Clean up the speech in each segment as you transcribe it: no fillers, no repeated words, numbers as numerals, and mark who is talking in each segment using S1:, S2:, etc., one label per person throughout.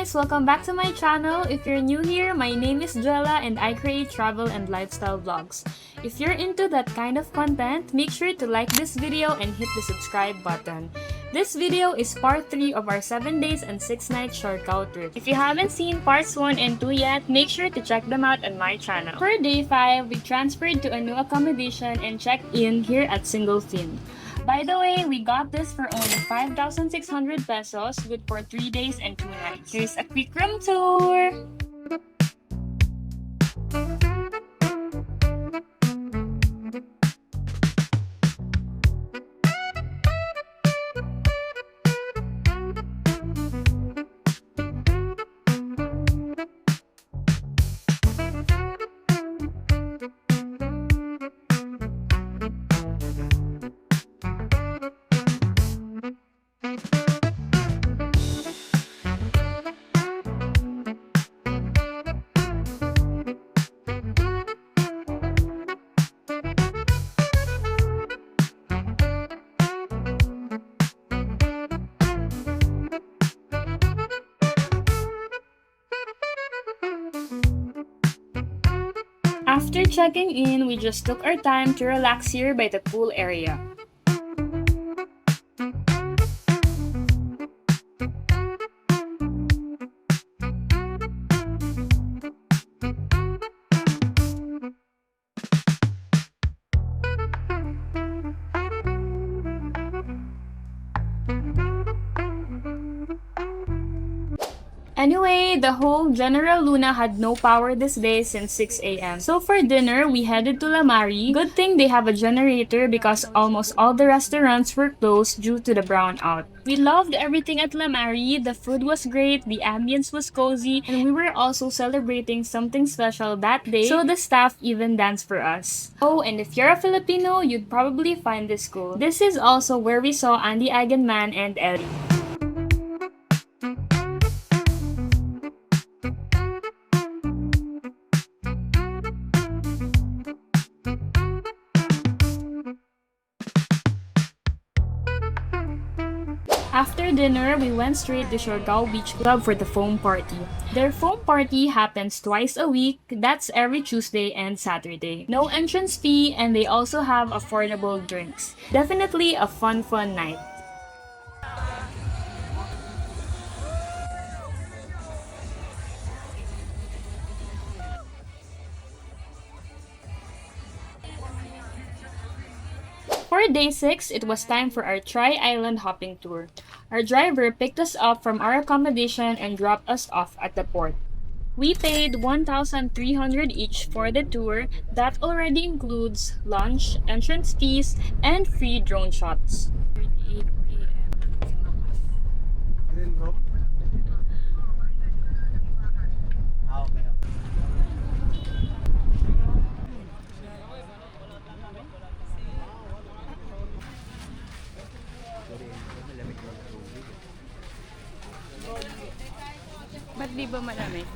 S1: Welcome back to my channel. If you're new here, my name is Jhela and I create travel and lifestyle vlogs. If you're into that kind of content, make sure to like this video and hit the subscribe button. This video is part 3 of our 7 days and 6 nights Siargao trip. If you haven't seen parts 1 and 2 yet, make sure to check them out on my channel. For day 5, we transferred to a new accommodation and checked in here at Single Fin. By the way, we got this for only 5,600 pesos, good for 3 days and 2 nights. Here's a quick room tour! After checking in, we just took our time to relax here by the pool area. Anyway, the whole General Luna had no power this day since 6 a.m. So for dinner, we headed to Lamari. Good thing they have a generator because almost all the restaurants were closed due to the brownout. We loved everything at Lamari. The food was great, the ambience was cozy, and we were also celebrating something special that day, so the staff even danced for us. Oh, and if you're a Filipino, you'd probably find this cool. This is also where we saw Andy Aganman and Ellie. After dinner, we went straight to Siargao Beach Club for the foam party. Their foam party happens twice a week, that's every Tuesday and Saturday. No entrance fee, and they also have affordable drinks. Definitely a fun night. For day 6, it was time for our tri-island hopping tour. Our driver picked us up from our accommodation and dropped us off at the port. We paid 1,300 each for the tour. That already includes lunch, entrance fees, and free drone shots. 38 a.m. Ba't di ba malamig?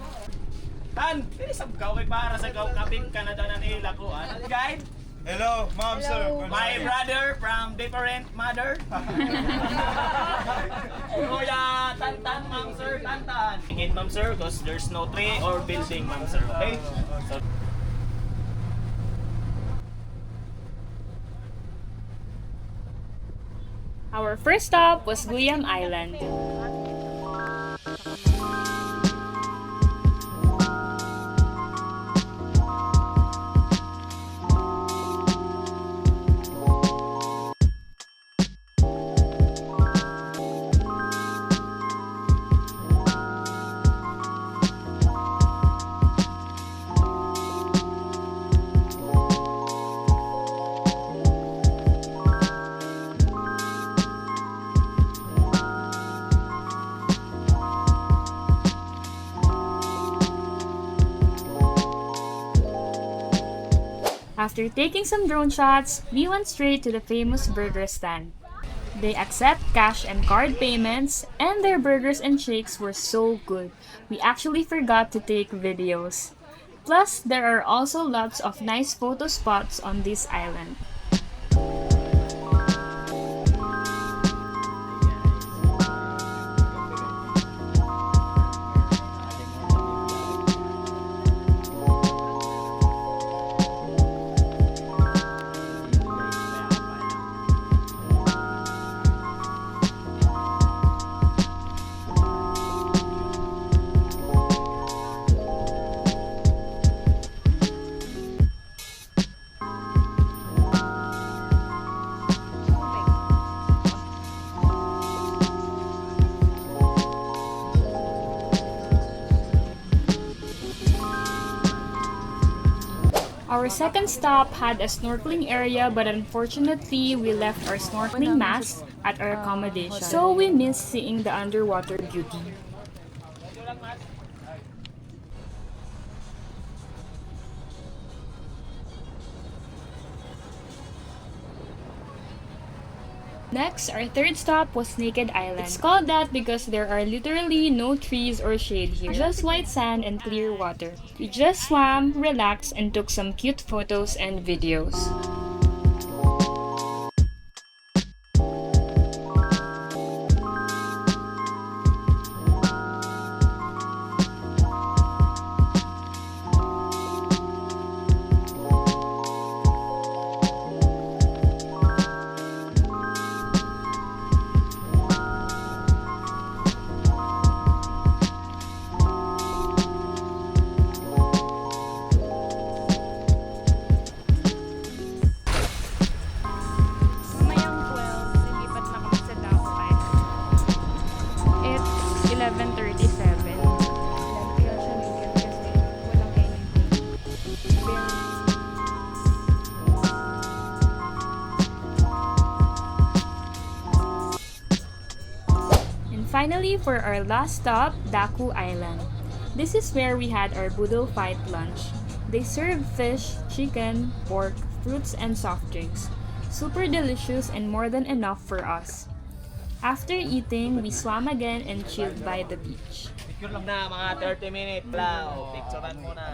S2: Tan, pinisab ka kay para sa kaping Canada na nilakuan. Guide?
S3: Hello, ma'am, sir.
S2: My brother from different mother. Kuya, Tantan, ma'am, sir, Tantan. Ingit, ma'am, sir, because there's no tree or building, ma'am, sir. Okay? So,
S1: Our first stop was Guyam Island. After taking some drone shots, we went straight to the famous burger stand. They accept cash and card payments, and their burgers and shakes were so good. We actually forgot to take videos. Plus, there are also lots of nice photo spots on this island. Our second stop had a snorkeling area, but unfortunately, we left our snorkeling mask at our accommodation. So we missed seeing the underwater beauty. Next, our third stop was Naked Island. It's called that because there are literally no trees or shade here. Just white sand and clear water. We just swam, relaxed, and took some cute photos and videos. Mamayang 12, nilipat na kami sa Dako Island. It's 11:37. Kaya siya naked kasi walang anything. And finally, for our last stop, Dako Island. This is where we had our Boodle Fight lunch. They serve fish, chicken, pork, fruits, and soft drinks. Super delicious and more than enough for us. After eating, we swam again and chilled by the beach.
S2: Picture lang na, mga 30 minutes lang. Picturean muna.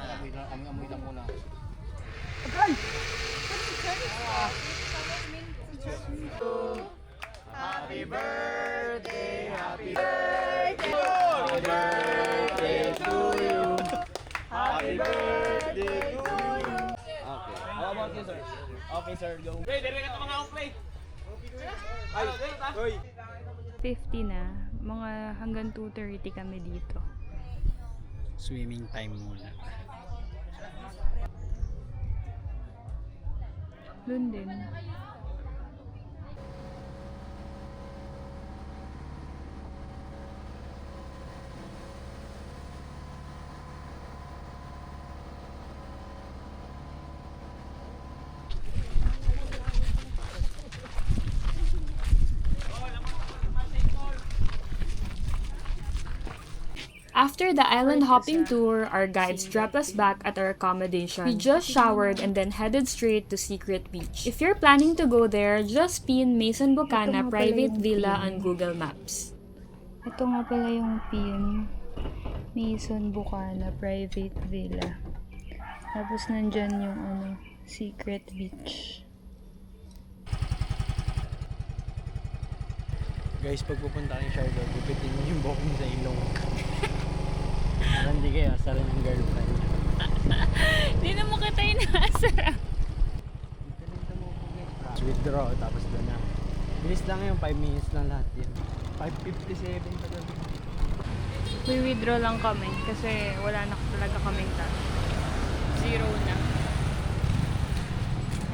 S2: Happy birthday, happy birthday, happy birthday to you. Happy birthday to you. Okay. How about you, sir? Okay, sir, go. Hey, dire ka mga play. Ay,
S1: 50 na, mga hanggang 2:30 kami dito.
S4: Swimming time muna.
S1: Doon din. After the island hopping tour, our guides dropped us back at our accommodation. We just showered and then headed straight to Secret Beach. If you're planning to go there, just pin Mason Bocana Private Villa on Google Maps. Ito nga pala yung pin. Mason Bocana Private Villa. Tapos nandyan yung Secret Beach.
S4: Guys, pag pupunta kayong Siargao, gupitin mo yung buhok mo sa ilong. Para hindi kayo asaran ng girlfriend.
S1: Hindi na mo kita inaasara.
S4: Withdraw, tapos doon na. Bilis lang yun, 5 minutes lang lahat yun. 5:57 pa gabi.
S1: We-withdraw lang kami kasi wala na talaga kaming cash. Zero na.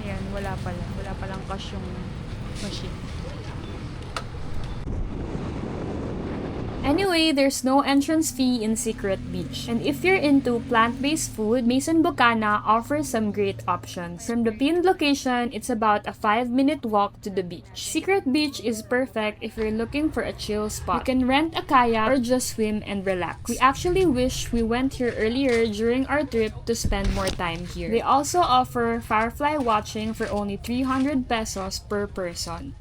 S1: Ayan, wala pala. Wala palang cash yung machine. Anyway, there's no entrance fee in Secret Beach. And if you're into plant-based food, Mason Bucana offers some great options. From the pinned location, it's about a 5-minute walk to the beach. Secret Beach is perfect if you're looking for a chill spot. You can rent a kayak or just swim and relax. We actually wish we went here earlier during our trip to spend more time here. They also offer firefly watching for only 300 pesos per person.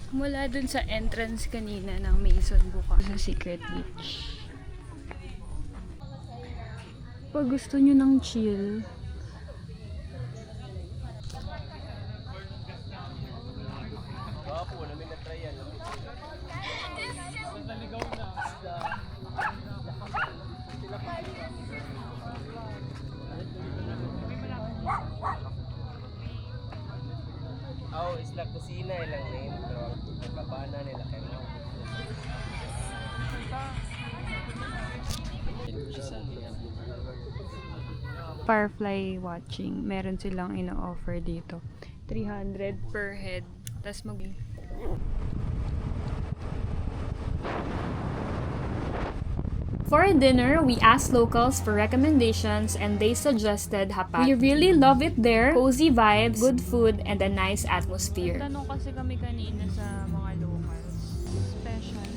S1: Mula dun sa entrance kanina ng Mason Buka sa Secret Beach. Pag gusto nyo ng chill,
S2: isla kusina ilang name pero kabana nila kayo.
S1: firefly watching, meron silang ino-offer dito. 300 per head. Tas For dinner, we asked locals for recommendations and they suggested Hapag. We really love it there. Cozy vibes, good food, and a nice atmosphere. Tanong kasi kami kanina sa mga locals. Special.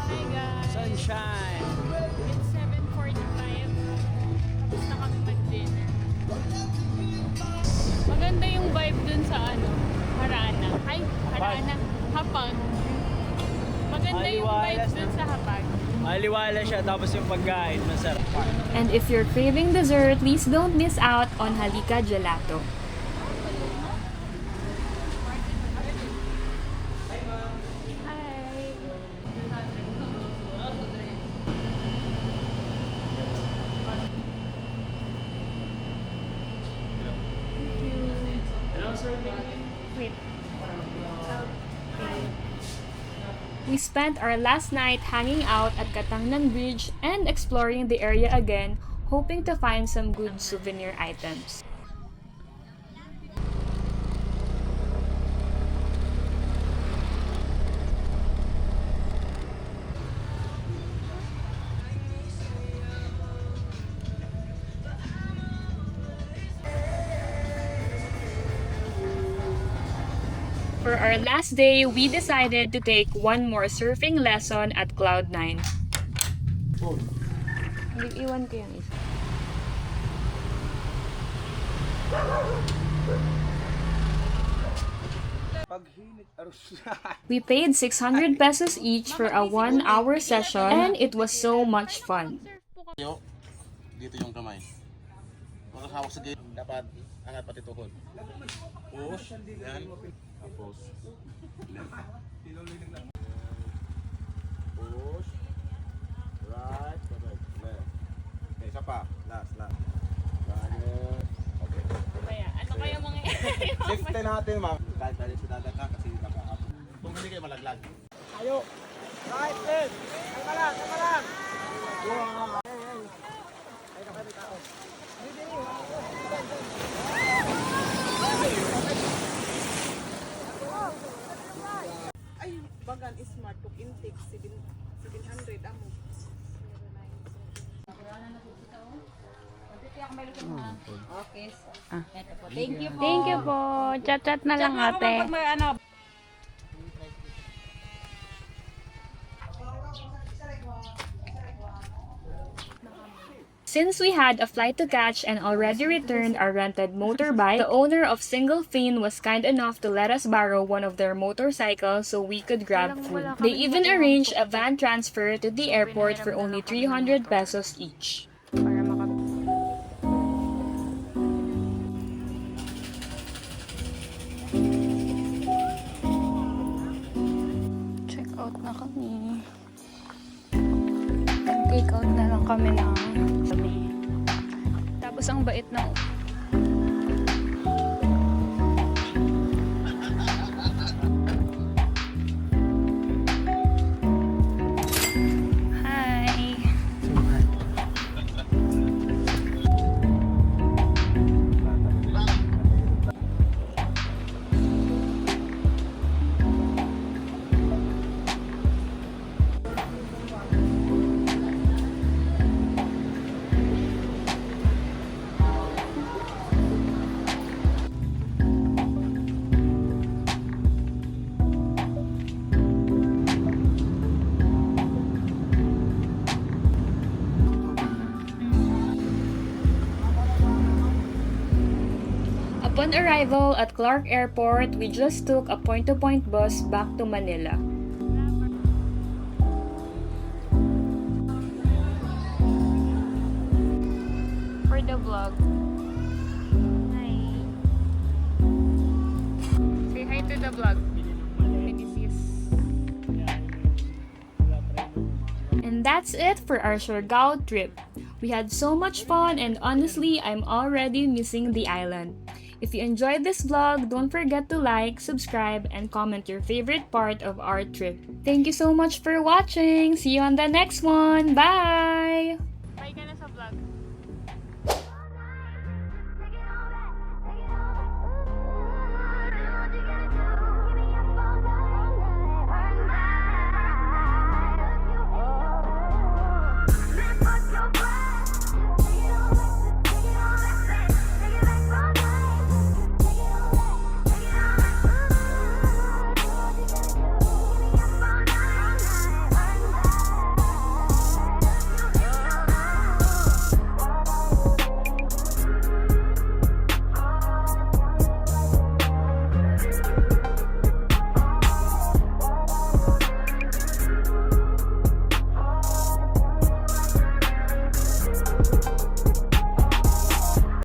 S1: Hi guys!
S4: Sunshine!
S1: It's 7:45. Tapos na kami mag-dinner. Maganda yung vibe dun sa Harana. Ay, Harana. Hapag. Maganda yung vibe dun sa Hapag.
S4: Maliwala siya tapos yung pagkain masarap.
S1: And if you're craving dessert, please don't miss out on Halika Gelato. Wait. We spent our last night hanging out at Catangnan Bridge and exploring the area again, hoping to find some good souvenir items. For our last day, we decided to take one more surfing lesson at Cloud9. Iwan ko yung isa. We paid 600 pesos each for a 1-hour session and it was so much fun.
S3: Dito yung kamay. Huwag hawak sa gate. Dapat angat pati tuhod. Push. Yan. Tapos. Push. Right. Left. Okay, isa pa. Last. Right. Okay.
S1: Kaya, ano kaya mangyayari?
S3: Safety natin, ma'am. Kahit dali sa dagat ka kasi nakahapon. Kung hindi kayo malaglag. Ayo. Right, left. Kalma lang. Wow.
S5: Ay, bagan smart to intake 700 amo. Okay. Thank you po.
S1: Thank you po. Chat-chat na lang ate. Since we had a flight to catch and already returned our rented motorbike, the owner of Single Fin was kind enough to let us borrow one of their motorcycles so we could grab food. They even arranged a van transfer to the airport for only 300 pesos each. Para check out na kami. Take out na lang kami ng sabi. Tapos ang bait ng Upon arrival at Clark Airport, we just took a point-to-point bus back to Manila. For the vlog. Hi. Say hi to the vlog. And that's it for our Siargao trip. We had so much fun and honestly, I'm already missing the island. If you enjoyed this vlog, don't forget to like, subscribe, and comment your favorite part of our trip. Thank you so much for watching! See you on the next one! Bye!